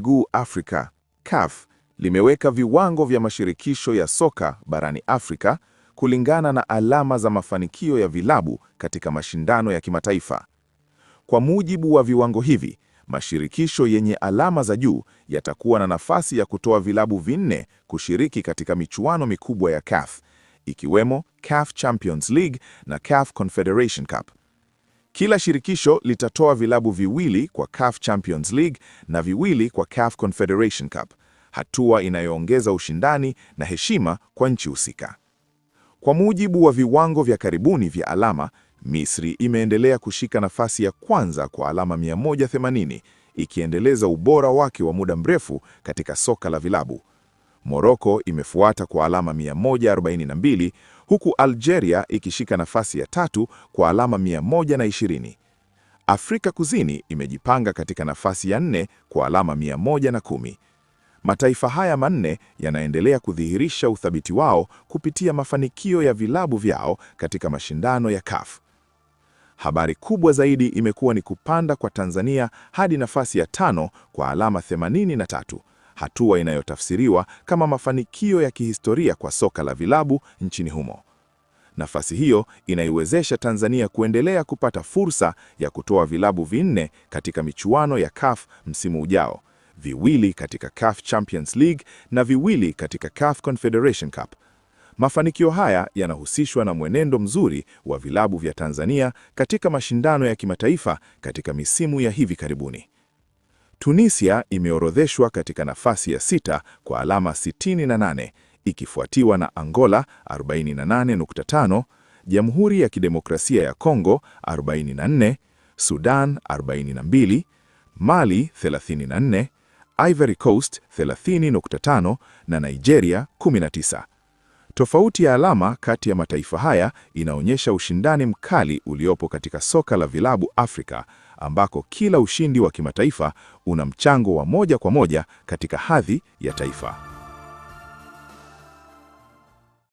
Guu Afrika, CAF, limeweka viwango vya mashirikisho ya soka barani Afrika kulingana na alama za mafanikio ya vilabu katika mashindano ya kimataifa. Kwa mujibu wa viwango hivi, mashirikisho yenye alama za juu yatakuwa na nafasi ya kutoa vilabu vinne kushiriki katika michuano mikubwa ya CAF, ikiwemo CAF Champions League na CAF Confederation Cup. Kila shirikisho litatoa vilabu viwili kwa CAF Champions League na viwili kwa CAF Confederation Cup, hatua inayoongeza ushindani na heshima kwa nchi husika. Kwa mujibu wa viwango vya karibuni vya alama, Misri imeendelea kushika nafasi ya kwanza kwa alama 180, ikiendeleza ubora wake wa muda mrefu katika soka la vilabu. Morocco imefuata kwa alama 142, huku Algeria ikishika nafasi ya tatu kwa alama 120. Afrika Kusini imejipanga katika nafasi ya 4 kwa alama 110. Mataifa haya manne yanaendelea kudhihirisha uthabiti wao kupitia mafanikio ya vilabu vyao katika mashindano ya CAF. Habari kubwa zaidi imekuwa ni kupanda kwa Tanzania hadi nafasi ya 5 kwa alama 83, hatua inayotafsiriwa kama mafanikio ya kihistoria kwa soka la vilabu nchini humo. Nafasi hiyo inaiwezesha Tanzania kuendelea kupata fursa ya kutoa vilabu vinne katika michuano ya CAF msimu ujao, viwili katika CAF Champions League na viwili katika CAF Confederation Cup. Mafanikio haya yanahusishwa na mwenendo mzuri wa vilabu vya Tanzania katika mashindano ya kimataifa katika misimu ya hivi karibuni. Tunisia imeorodheshwa katika nafasi ya 6 kwa alama 68, ikifuatiwa na Angola 48.5, Jamhuri ya Kidemokrasia ya Kongo 44, Sudan 42, Mali 34, Ivory Coast 30.5 na Nigeria 19. Tofauti ya alama kati ya mataifa haya inaonyesha ushindani mkali uliopo katika soka la vilabu Afrika, ambako kila ushindi wa kimataifa una mchango wa moja kwa moja katika hadhi ya taifa.